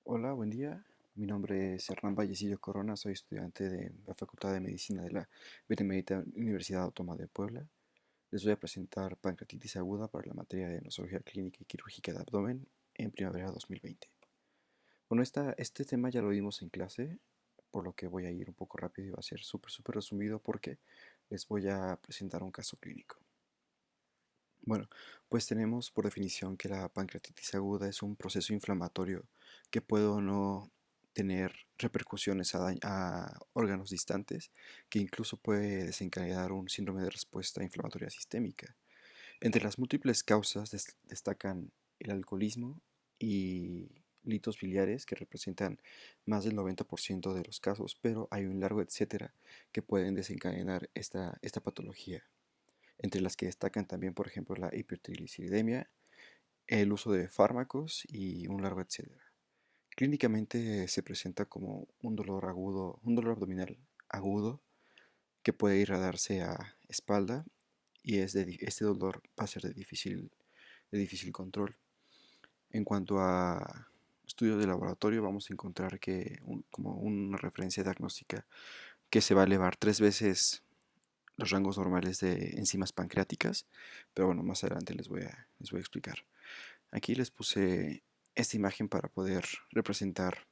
Hola, buen día. Mi nombre es Hernán Vallecillo Corona, soy estudiante de la Facultad de Medicina de la Benemérita Universidad Autónoma de Puebla. Les voy a presentar pancreatitis aguda para la materia de nosología clínica y quirúrgica de abdomen en primavera 2020. Bueno, este tema ya lo vimos en clase, por lo que voy a ir un poco rápido y va a ser súper resumido porque les voy a presentar un caso clínico. Bueno, pues tenemos por definición que la pancreatitis aguda es un proceso inflamatorio que puede o no tener repercusiones a órganos distantes, que incluso puede desencadenar un síndrome de respuesta inflamatoria sistémica. Entre las múltiples causas destacan el alcoholismo y litos biliares, que representan más del 90% de los casos, pero hay un largo etcétera que pueden desencadenar esta patología, entre las que destacan también, por ejemplo, la hipertrigliceridemia, el uso de fármacos y un largo etcétera. Clínicamente se presenta como un dolor agudo, un dolor abdominal agudo que puede irradiarse a espalda y este dolor va a ser de difícil control. En cuanto a estudios de laboratorio, vamos a encontrar que como una referencia diagnóstica que se va a elevar 3 veces los rangos normales de enzimas pancreáticas, pero bueno, más adelante les voy a explicar. Aquí les puse esta imagen para poder representar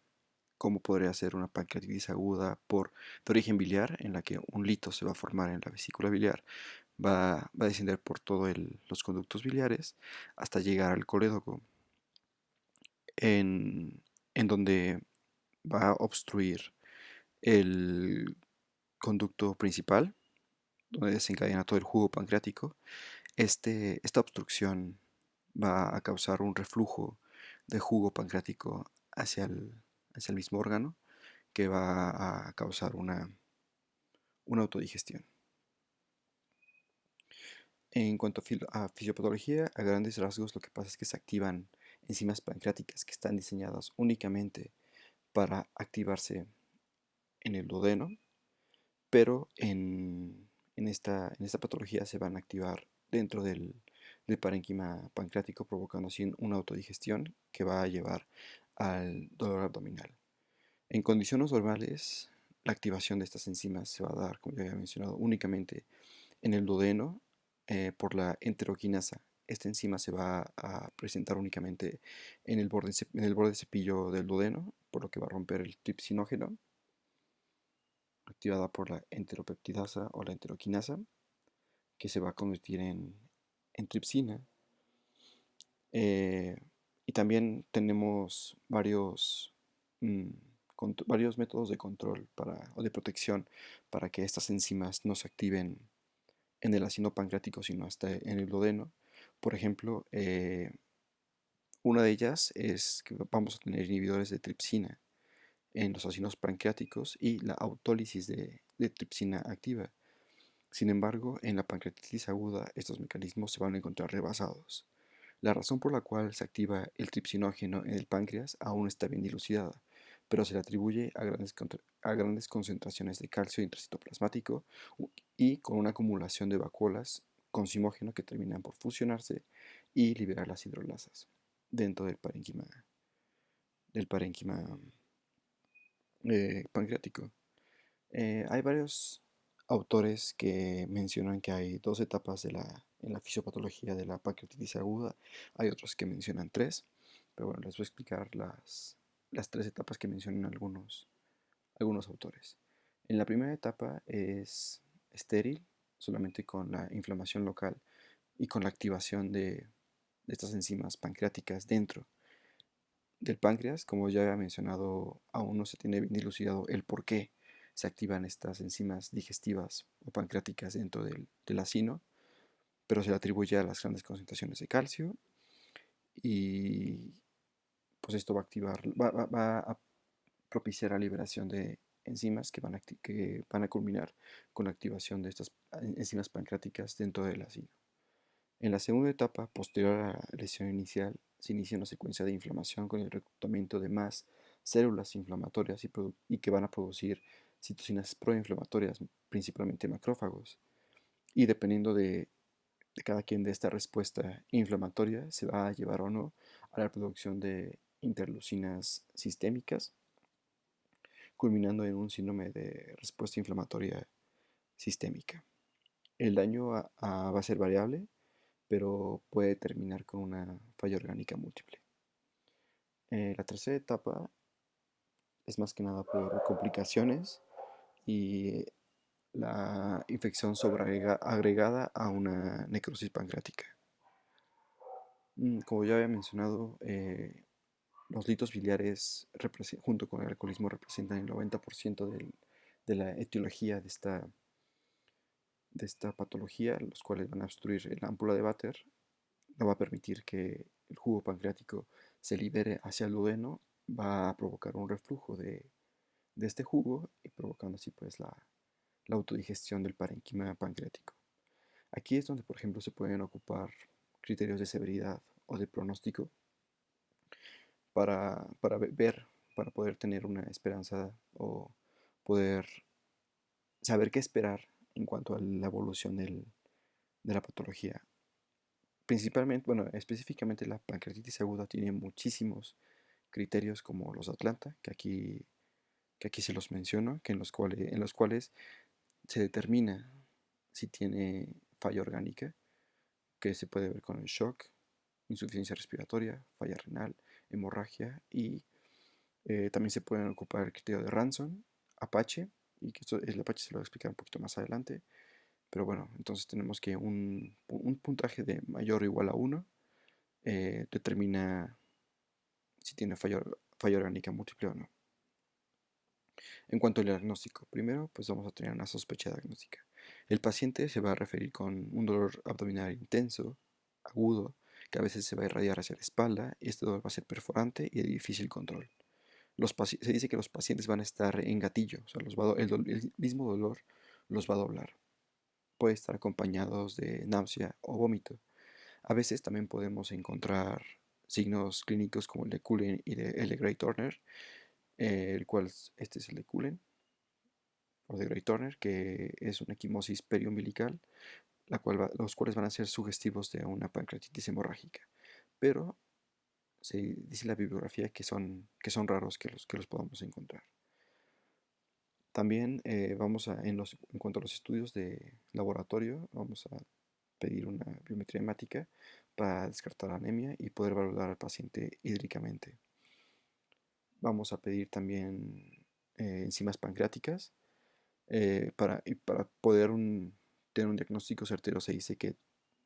cómo podría ser una pancreatitis aguda de origen biliar, en la que un lito se va a formar en la vesícula biliar, va a descender por todos los conductos biliares hasta llegar al colédoco, en donde va a obstruir el conducto principal, donde desencadena todo el jugo pancreático. Esta obstrucción va a causar un reflujo de jugo pancreático hacia el mismo órgano, que va a causar una autodigestión. En cuanto a fisiopatología, a grandes rasgos lo que pasa es que se activan enzimas pancreáticas que están diseñadas únicamente para activarse en el duodeno, pero en esta patología se van a activar dentro del parénquima pancreático, provocando así una autodigestión que va a llevar al dolor abdominal. En condiciones normales, la activación de estas enzimas se va a dar, como ya había mencionado, únicamente en el duodeno por la enteroquinasa. Esta enzima se va a presentar únicamente en el borde cepillo del duodeno, por lo que va a romper el tripsinógeno, activada por la enteropeptidasa o la enteroquinasa, que se va a convertir en tripsina. Eh, y también tenemos mm, varios métodos de control o de protección para que estas enzimas no se activen en el ácido pancreático, sino hasta en el duodeno. Por ejemplo, una de ellas es que vamos a tener inhibidores de tripsina en los ácidos pancreáticos y la autólisis de tripsina activa. Sin embargo, en la pancreatitis aguda estos mecanismos se van a encontrar rebasados. La razón por la cual se activa el tripsinógeno en el páncreas aún está bien dilucidada, pero se le atribuye a grandes concentraciones de calcio intracitoplasmático y con una acumulación de vacuolas con simógeno que terminan por fusionarse y liberar las hidrolasas dentro del parénquima pancreático. Hay varios autores que mencionan que hay dos etapas en la fisiopatología de la pancreatitis aguda. Hay otros que mencionan tres, pero bueno, les voy a explicar las tres etapas que mencionan algunos autores. En la primera etapa es estéril, solamente con la inflamación local y con la activación de estas enzimas pancreáticas dentro del páncreas. Como ya había mencionado, aún no se tiene bien dilucidado el por qué se activan estas enzimas digestivas o pancreáticas dentro del acino, pero se le atribuye a las grandes concentraciones de calcio y pues esto va a propiciar la liberación de enzimas que van a culminar con la activación de estas enzimas pancreáticas dentro del ácido. En la segunda etapa, posterior a la lesión inicial, se inicia una secuencia de inflamación con el reclutamiento de más células inflamatorias y que van a producir citocinas proinflamatorias, principalmente macrófagos. Y dependiendo de cada quien de esta respuesta inflamatoria, se va a llevar o no a la producción de interleucinas sistémicas, culminando en un síndrome de respuesta inflamatoria sistémica. El daño va a ser variable, pero puede terminar con una falla orgánica múltiple. La tercera etapa es más que nada por complicaciones y la infección agregada a una necrosis pancreática. Como ya había mencionado, los litos biliares junto con el alcoholismo representan el 90% de la etiología de esta patología, los cuales van a obstruir la ámpula de Vater, no va a permitir que el jugo pancreático se libere hacia el duodeno, va a provocar un reflujo de este jugo y provocando así pues la autodigestión del parénquima pancreático. Aquí es donde, por ejemplo, se pueden ocupar criterios de severidad o de pronóstico para ver, para poder tener una esperanza o poder saber qué esperar en cuanto a la evolución de la patología. Principalmente, bueno, específicamente la pancreatitis aguda tiene muchísimos criterios como los de Atlanta, que aquí se los menciono, en los cuales se determina si tiene falla orgánica, que se puede ver con el shock, insuficiencia respiratoria, falla renal, hemorragia y también se pueden ocupar el criterio de Ranson, Apache, y que el Apache se lo voy a explicar un poquito más adelante. Pero bueno, entonces tenemos que un puntaje de mayor o igual a 1 determina si tiene falla orgánica múltiple o no. En cuanto al diagnóstico, primero pues vamos a tener una sospecha diagnóstica. El paciente se va a referir con un dolor abdominal intenso, agudo, que a veces se va a irradiar hacia la espalda y este dolor va a ser perforante y de difícil control. Se dice que los pacientes van a estar en gatillo, o sea, el mismo dolor los va a doblar. Puede estar acompañados de náusea o vómito. A veces también podemos encontrar signos clínicos como el de Cullen y el de Gray-Turner, el cual este es el de Cullen o de Gray-Turner, que es una equimosis periumbilical, los cuales van a ser sugestivos de una pancreatitis hemorrágica. Pero se dice en la bibliografía que son raros que los podamos encontrar. También en cuanto a los estudios de laboratorio, vamos a pedir una biometría hemática para descartar anemia y poder valorar al paciente hídricamente. Vamos a pedir también enzimas pancreáticas para poder tener un diagnóstico certero. Se dice que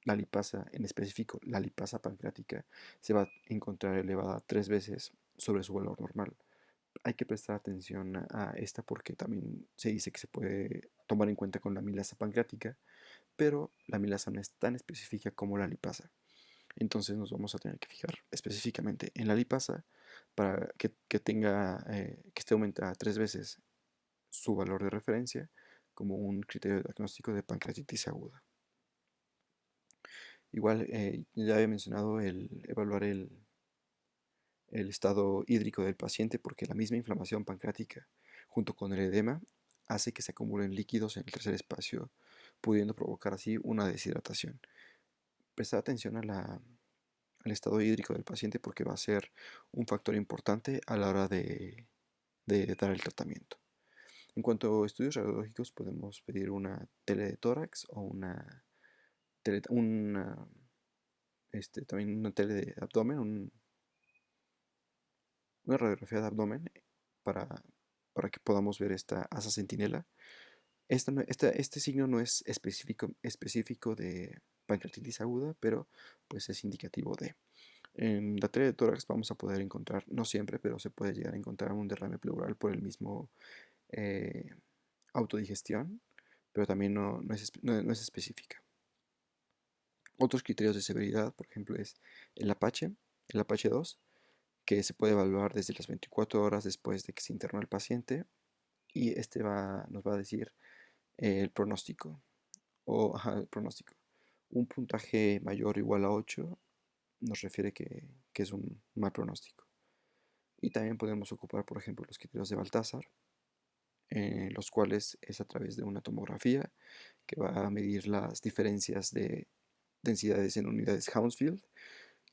la lipasa, en específico la lipasa pancreática, se va a encontrar elevada 3 veces sobre su valor normal. Hay que prestar atención a esta porque también se dice que se puede tomar en cuenta con la amilasa pancreática, pero la amilasa no es tan específica como la lipasa. Entonces nos vamos a tener que fijar específicamente en la lipasa para que esté aumentada 3 veces su valor de referencia como un criterio diagnóstico de pancreatitis aguda. Igual ya había mencionado el evaluar el estado hídrico del paciente porque la misma inflamación pancreática junto con el edema hace que se acumulen líquidos en el tercer espacio, pudiendo provocar así una deshidratación. Prestar atención al estado hídrico del paciente porque va a ser un factor importante a la hora de dar el tratamiento. En cuanto a estudios radiológicos, podemos pedir una tele de tórax o también una tele de abdomen, una radiografía de abdomen para que podamos ver esta asa centinela. Este signo no es específico de pancreatitis aguda, pero pues es indicativo de. En la tele de tórax vamos a poder encontrar, no siempre, pero se puede llegar a encontrar un derrame pleural por el mismo eh, autodigestión, pero también no es específica. Otros criterios de severidad, por ejemplo, es el Apache 2, que se puede evaluar desde las 24 horas después de que se internó el paciente y nos va a decir el pronóstico el pronóstico. Un puntaje mayor o igual a 8 nos refiere que es un mal pronóstico. Y también podemos ocupar, por ejemplo, los criterios de Baltasar, los cuales es a través de una tomografía que va a medir las diferencias de densidades en unidades Hounsfield,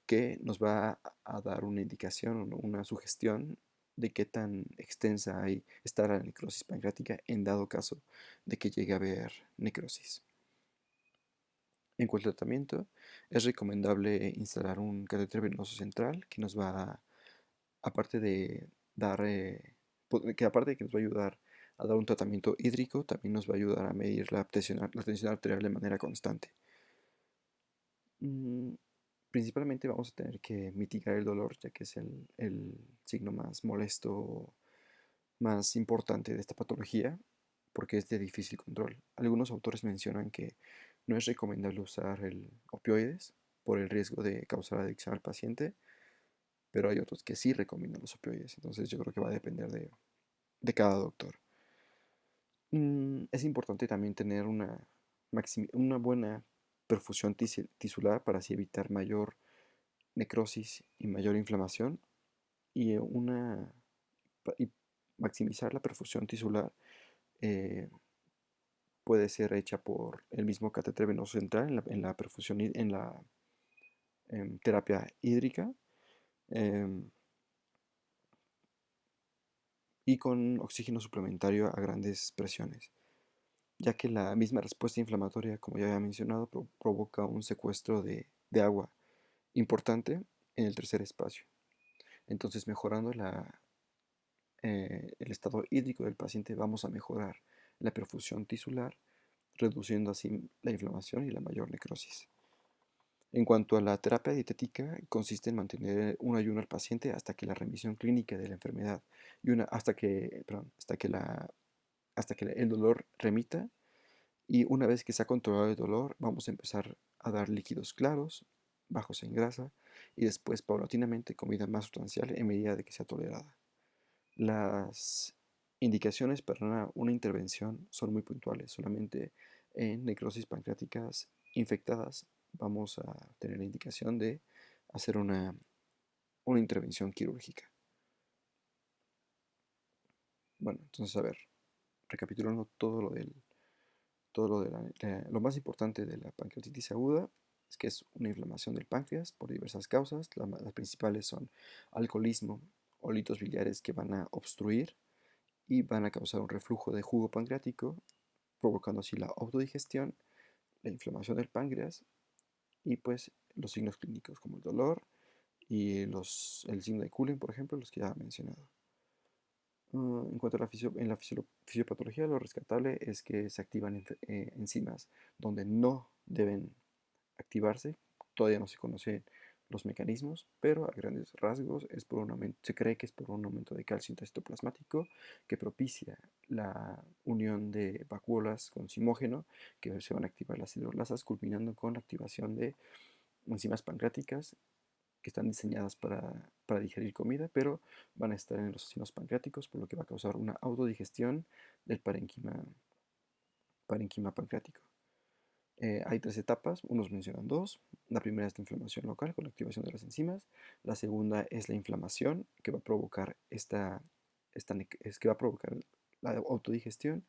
que nos va a dar una indicación o una sugestión de qué tan extensa está la necrosis pancreática en dado caso de que llegue a haber necrosis. En cuanto al tratamiento, es recomendable instalar un catéter venoso central que nos va aparte de dar, que aparte de que nos va a ayudar a dar un tratamiento hídrico, también nos va a ayudar a medir la tensión arterial de manera constante. Mm, Principalmente vamos a tener que mitigar el dolor, ya que es el signo más molesto, más importante de esta patología, porque es de difícil control. Algunos autores mencionan que no es recomendable usar el opioides por el riesgo de causar adicción al paciente, pero hay otros que sí recomiendan los opioides. Entonces yo creo que va a depender de cada doctor. Es importante también tener una buena perfusión tisular para así evitar mayor necrosis y mayor inflamación y, y maximizar la perfusión tisular eh, puede ser hecha por el mismo catéter venoso central en la perfusión en la terapia hídrica em, y con oxígeno suplementario a grandes presiones, ya que la misma respuesta inflamatoria, como ya había mencionado, provoca un secuestro de agua importante en el tercer espacio. Entonces, mejorando el estado hídrico del paciente, vamos a mejorar la perfusión tisular, reduciendo así la inflamación y la mayor necrosis. En cuanto a la terapia dietética, consiste en mantener un ayuno al paciente hasta que la remisión clínica de la enfermedad hasta que el dolor remita, y una vez que se ha controlado el dolor, vamos a empezar a dar líquidos claros, bajos en grasa, y después paulatinamente comida más sustancial en medida de que sea tolerada. Las indicaciones para una intervención son muy puntuales. Solamente en necrosis pancreáticas infectadas vamos a tener la indicación de hacer una intervención quirúrgica. Bueno, entonces a ver, recapitulando lo más importante de la pancreatitis aguda es que es una inflamación del páncreas por diversas causas. Las principales son alcoholismo o litos biliares que van a obstruir y van a causar un reflujo de jugo pancreático, provocando así la autodigestión, la inflamación del páncreas y pues los signos clínicos como el dolor y el signo de Cullen, por ejemplo, los que ya he mencionado. En cuanto a la fisiopatología, lo rescatable es que se activan enzimas donde no deben activarse. Todavía no se conocen los mecanismos, pero a grandes rasgos se cree que es por un aumento de calcio intestinoplasmático que propicia la unión de vacuolas con zimógeno, que se van a activar las hidrolasas, culminando con la activación de enzimas pancreáticas que están diseñadas para digerir comida, pero van a estar en los sinos pancreáticos, por lo que va a causar una autodigestión del parénquima pancreático. Hay tres etapas, unos mencionan dos. La primera es la inflamación local con la activación de las enzimas. La segunda es la inflamación que va a provocar que va a provocar la autodigestión.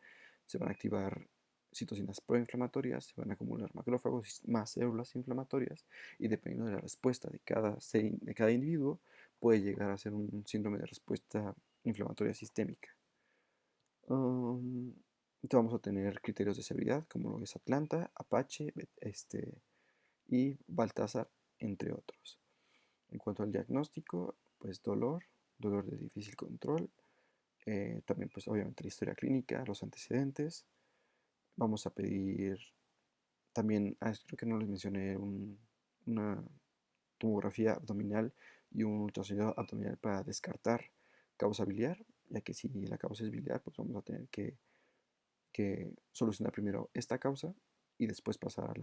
Se van a activar citocinas proinflamatorias, se van a acumular macrófagos y más células inflamatorias, y dependiendo de la respuesta de cada individuo, puede llegar a ser un síndrome de respuesta inflamatoria sistémica. Vamos a tener criterios de severidad como lo es Atlanta, Apache, y Baltasar, entre otros. En cuanto al diagnóstico, pues dolor de difícil control, también pues obviamente la historia clínica, los antecedentes. Vamos a pedir también, creo que no les mencioné, una tomografía abdominal y un ultrasonido abdominal para descartar causa biliar, ya que si la causa es biliar, pues vamos a tener que solucionar primero esta causa y después pasar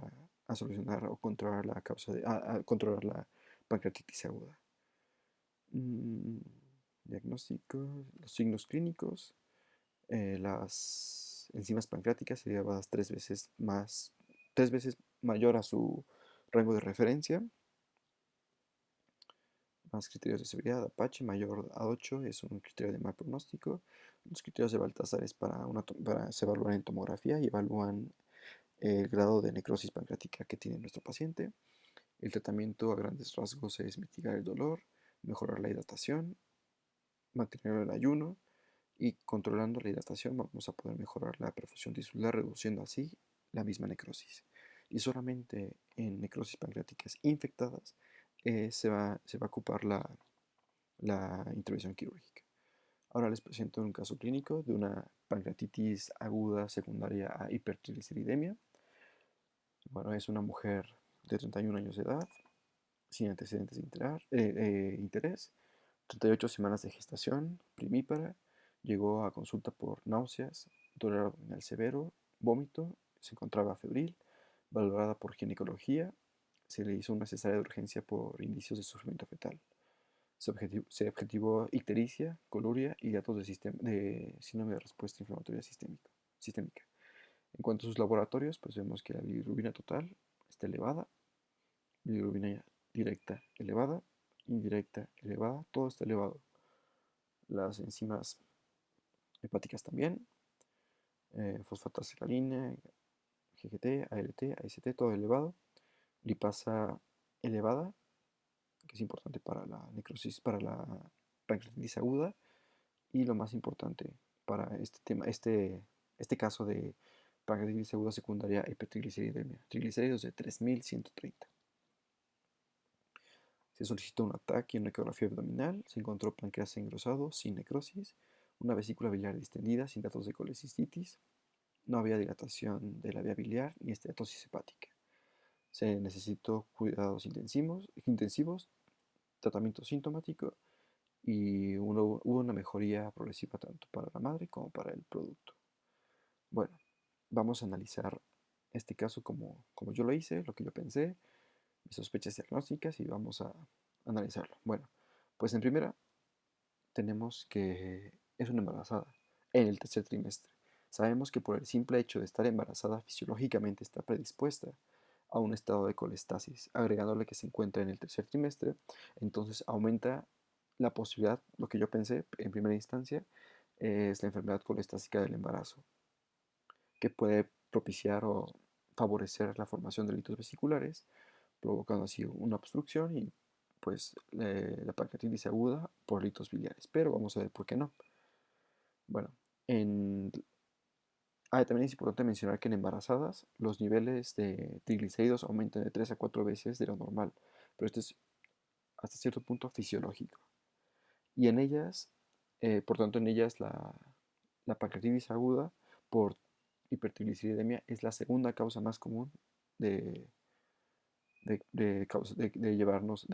a solucionar o controlar la causa a controlar la pancreatitis aguda. Mm, Diagnóstico, los signos clínicos, las enzimas pancreáticas elevadas tres veces mayor a su rango de referencia, más criterios de severidad. Apache mayor a 8 es un criterio de mal pronóstico. Los criterios de Baltasar es se evalúan en tomografía y evalúan el grado de necrosis pancreática que tiene nuestro paciente. El tratamiento a grandes rasgos es mitigar el dolor, mejorar la hidratación, mantener el ayuno y controlando la hidratación vamos a poder mejorar la perfusión tisular, reduciendo así la misma necrosis. Y solamente en necrosis pancreáticas infectadas se va a ocupar la intervención quirúrgica. Ahora les presento un caso clínico de una pancreatitis aguda secundaria a hipertrigliceridemia. Bueno, es una mujer de 31 años de edad, sin antecedentes de interés, 38 semanas de gestación, primípara, llegó a consulta por náuseas, dolor abdominal severo, vómito, se encontraba febril, valorada por ginecología, se le hizo una cesárea de urgencia por indicios de sufrimiento fetal. Se objetivó ictericia, coluria y datos de síndrome de respuesta inflamatoria sistémica. En cuanto a sus laboratorios, pues vemos que la bilirrubina total está elevada, bilirrubina directa elevada, indirecta elevada, todo está elevado. Las enzimas hepáticas también, fosfatacilina, GGT, ALT, AST, todo elevado, lipasa elevada, que es importante para la necrosis, para la pancreatitis aguda, y lo más importante para este caso de pancreatitis aguda secundaria hipertrigliceridemia, triglicéridos de 3130. Se solicitó un ataque y una ecografía abdominal, se encontró páncreas engrosado sin necrosis, una vesícula biliar distendida sin datos de colecistitis, no había dilatación de la vía biliar ni esteatosis hepática. Se necesitó cuidados intensivos, tratamiento sintomático y hubo una mejoría progresiva tanto para la madre como para el producto. Bueno, vamos a analizar este caso como yo lo hice, lo que yo pensé, mis sospechas diagnósticas y vamos a analizarlo. Bueno, pues en primera tenemos que es una embarazada en el tercer trimestre. Sabemos que por el simple hecho de estar embarazada fisiológicamente está predispuesta a un estado de colestasis, agregándole que se encuentra en el tercer trimestre, entonces aumenta la posibilidad, lo que yo pensé en primera instancia, es la enfermedad colestásica del embarazo, que puede propiciar o favorecer la formación de litos vesiculares, provocando así una obstrucción y pues la pancreatitis aguda por litos biliares. Pero vamos a ver por qué no. Bueno, también es importante mencionar que en embarazadas los niveles de triglicéridos aumentan de 3 a 4 veces de lo normal, pero esto es hasta cierto punto fisiológico. Y en ellas, por tanto, en ellas la pancreatitis aguda por hipertrigliceridemia es la segunda causa más común de, de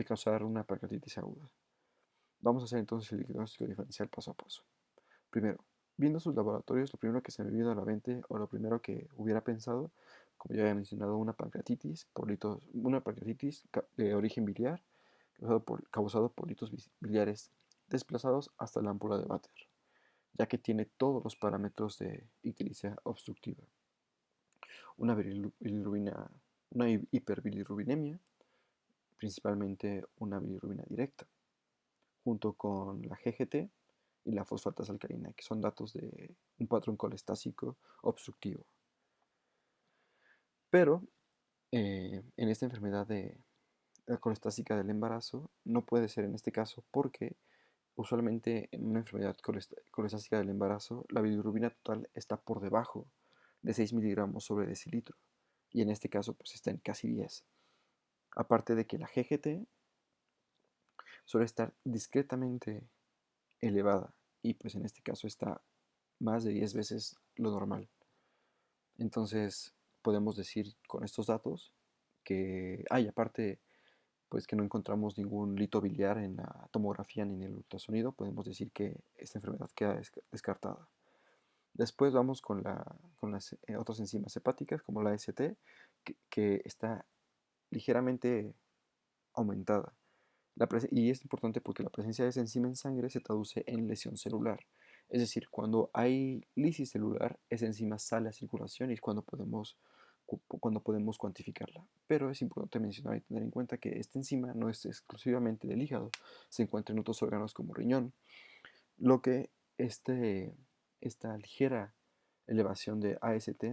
causar una pancreatitis aguda. Vamos a hacer entonces el diagnóstico diferencial paso a paso. Primero, viendo sus laboratorios, lo primero que se me vino a la mente, o lo primero que hubiera pensado, como ya había mencionado, una pancreatitis de origen biliar, causado por litos biliares desplazados hasta la ámpula de Vater, ya que tiene todos los parámetros de ictericia obstructiva. Una hiperbilirrubinemia, principalmente una bilirrubina directa, junto con la GGT y la fosfatasa alcalina, que son datos de un patrón colestásico obstructivo. Pero en esta enfermedad de la colestásica del embarazo no puede ser en este caso porque usualmente en una enfermedad colestásica del embarazo la bilirrubina total está por debajo de 6 miligramos sobre decilitro y en este caso pues está en casi 10. Aparte de que la GGT suele estar discretamente elevada y pues en este caso está más de 10 veces lo normal. Entonces podemos decir con estos datos que aparte pues que no encontramos ningún lito biliar en la tomografía ni en el ultrasonido, podemos decir que esta enfermedad queda descartada. Después vamos con las otras enzimas hepáticas como la AST que está ligeramente aumentada. Y es importante porque la presencia de esa enzima en sangre se traduce en lesión celular. Es decir, cuando hay lisis celular, esa enzima sale a circulación y es cuando podemos cuantificarla. Pero es importante mencionar y tener en cuenta que esta enzima no es exclusivamente del hígado, se encuentra en otros órganos como riñón, lo que esta ligera elevación de AST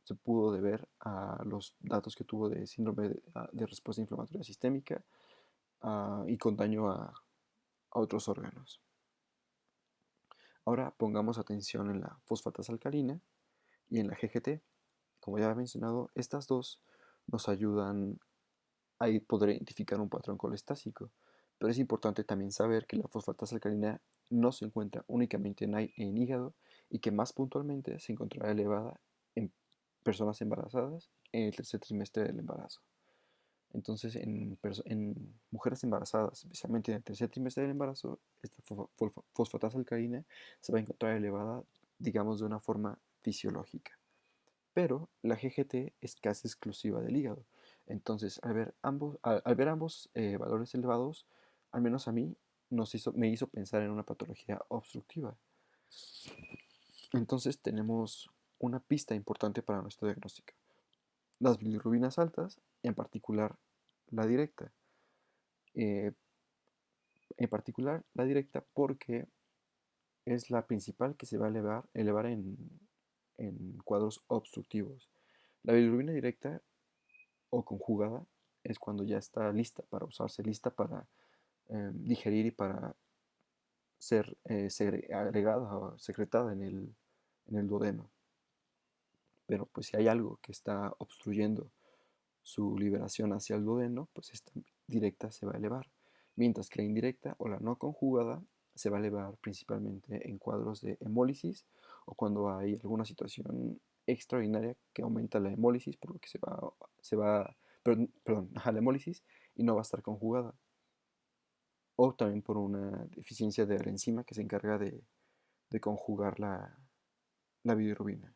se pudo deber a los datos que tuvo de síndrome de respuesta inflamatoria sistémica y con daño a otros órganos. Ahora pongamos atención en la fosfatasa alcalina y en la GGT. Como ya he mencionado, estas dos nos ayudan a poder identificar un patrón colestásico, pero es importante también saber que la fosfatasa alcalina no se encuentra únicamente en hígado y que más puntualmente se encontrará elevada en personas embarazadas en el tercer trimestre del embarazo. Entonces, en mujeres embarazadas, especialmente en el tercer trimestre del embarazo, esta fosfatasa alcalina se va a encontrar elevada, digamos, de una forma fisiológica. Pero la GGT es casi exclusiva del hígado. Entonces, al ver ambos valores elevados, al menos a mí me hizo pensar en una patología obstructiva. Entonces, tenemos una pista importante para nuestro diagnóstico. Las bilirrubinas altas, en particular la directa. Eh, en particular la directa porque es la principal que se va a elevar en cuadros obstructivos. La bilirrubina directa o conjugada es cuando ya está lista para usarse, lista para digerir y para ser agregada o secretada en el duodeno. Pero pues si hay algo que está obstruyendo su liberación hacia el duodeno, pues esta directa se va a elevar, mientras que la indirecta o la no conjugada se va a elevar principalmente en cuadros de hemólisis o cuando hay alguna situación extraordinaria que aumenta la hemólisis, por lo que perdón, la hemólisis y no va a estar conjugada. O también por una deficiencia de la enzima que se encarga de conjugar la bilirrubina.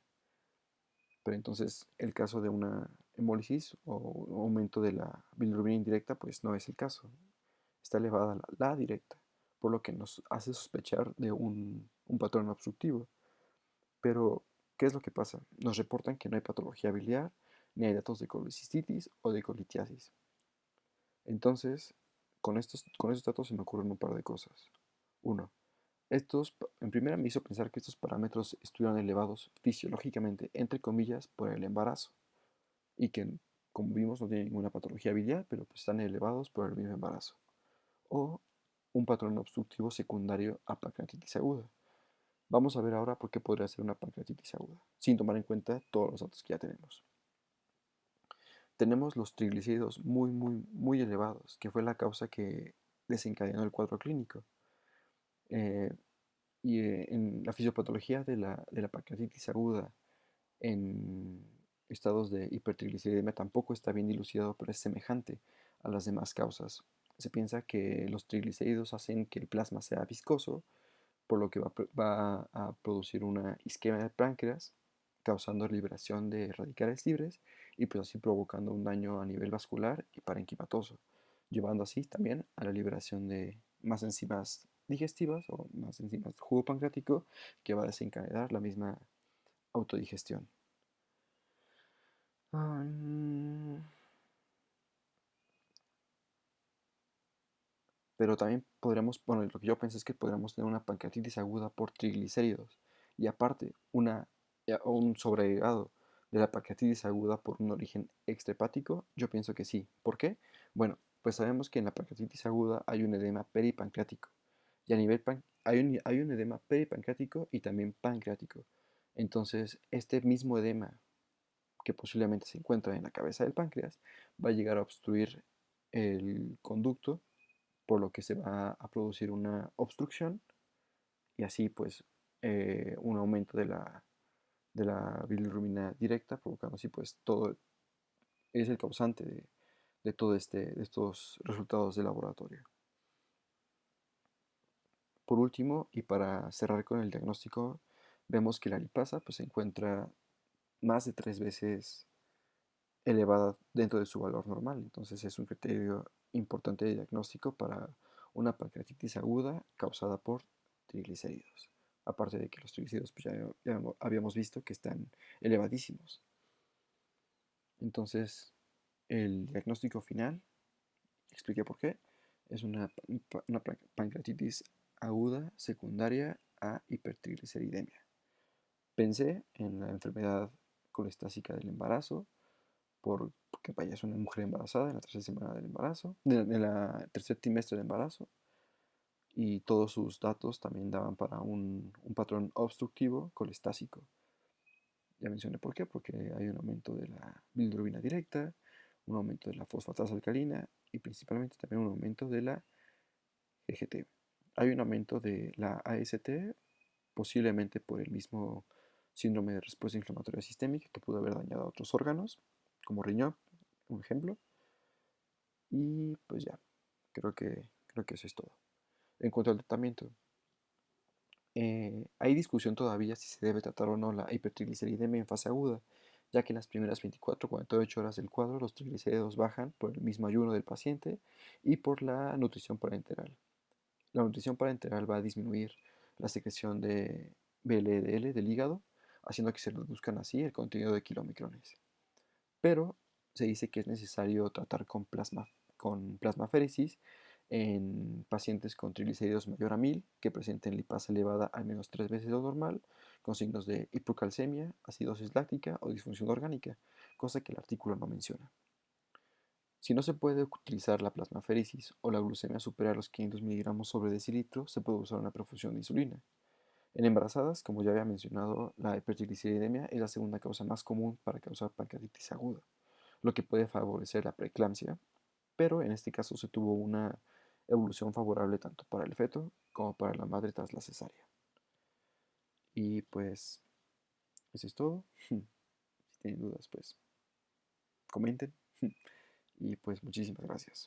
Pero entonces el caso de una hemólisis o un aumento de la bilirrubina indirecta, pues no es el caso. Está elevada la directa, por lo que nos hace sospechar de un patrón obstructivo. Pero, ¿qué es lo que pasa? Nos reportan que no hay patología biliar, ni hay datos de colecistitis o de colitiasis. Entonces, con estos datos se me ocurren un par de cosas. Uno, en primera me hizo pensar que estos parámetros estuvieron elevados fisiológicamente, entre comillas, por el embarazo, y que, como vimos, no tienen ninguna patología biliar, pero pues están elevados por el mismo embarazo. O un patrón obstructivo secundario a pancreatitis aguda. Vamos a ver ahora por qué podría ser una pancreatitis aguda, sin tomar en cuenta todos los datos que ya tenemos. Tenemos los triglicéridos muy elevados, que fue la causa que desencadenó el cuadro clínico. Eh, en la fisiopatología de la pancreatitis aguda en estados de hipertrigliceridemia tampoco está bien dilucidado, pero es semejante a las demás causas. Se piensa que los triglicéridos hacen que el plasma sea viscoso, por lo que va a producir una isquemia del páncreas, causando liberación de radicales libres y pues así provocando un daño a nivel vascular y parenquimatoso, llevando así también a la liberación de más enzimas digestivas o más enzimas de jugo pancreático que va a desencadenar la misma autodigestión. Pero también bueno, lo que yo pensé es que podríamos tener una pancreatitis aguda por triglicéridos y aparte un sobreagregado de la pancreatitis aguda por un origen extrahepático. Yo pienso que sí. ¿Por qué? Bueno, pues sabemos que en la pancreatitis aguda hay un edema peripancreático y a nivel hay un edema peripancreático y también pancreático. Entonces, este mismo edema que posiblemente se encuentra en la cabeza del páncreas va a llegar a obstruir el conducto, por lo que se va a producir una obstrucción y así pues un aumento de la bilirrubina directa, provocando así pues todo es el causante de todo de estos resultados de laboratorio. Por último, y para cerrar con el diagnóstico, vemos que la lipasa pues, se encuentra más de 3 veces elevada dentro de su valor normal. Entonces es un criterio importante de diagnóstico para una pancreatitis aguda causada por triglicéridos. Aparte de que los triglicéridos pues ya habíamos visto que están elevadísimos. Entonces el diagnóstico final, expliqué por qué, es una pancreatitis aguda secundaria a hipertrigliceridemia. Pensé en la enfermedad colestásica del embarazo, porque vaya, es una mujer embarazada en la tercera semana del embarazo, en la tercer trimestre del embarazo, y todos sus datos también daban para un patrón obstructivo colestásico. Ya mencioné por qué, porque hay un aumento de la bilirrubina directa, un aumento de la fosfatasa alcalina y principalmente también un aumento de la GGT. Hay un aumento de la AST, posiblemente por el mismo síndrome de respuesta inflamatoria sistémica que pudo haber dañado a otros órganos, como riñón, un ejemplo. Y pues ya, creo que eso es todo. En cuanto al tratamiento, hay discusión todavía si se debe tratar o no la hipertrigliceridemia en fase aguda, ya que en las primeras 24-48 horas del cuadro los triglicéridos bajan por el mismo ayuno del paciente y por la nutrición parenteral. La nutrición parenteral va a disminuir la secreción de VLDL del hígado, haciendo que se reduzcan así el contenido de kilomicrones. Pero se dice que es necesario tratar con plasmaféresis en pacientes con triglicéridos mayor a 1000 que presenten lipasa elevada al menos 3 veces lo normal, con signos de hipocalcemia, acidosis láctica o disfunción orgánica, cosa que el artículo no menciona. Si no se puede utilizar la plasmaféresis o la glucemia supera los 500 miligramos sobre decilitro, se puede usar una perfusión de insulina. En embarazadas, como ya había mencionado, la hipertrigliceridemia es la segunda causa más común para causar pancreatitis aguda, lo que puede favorecer la preeclampsia, pero en este caso se tuvo una evolución favorable tanto para el feto como para la madre tras la cesárea. Y pues, eso es todo. Si tienen dudas, pues comenten. Y pues muchísimas gracias.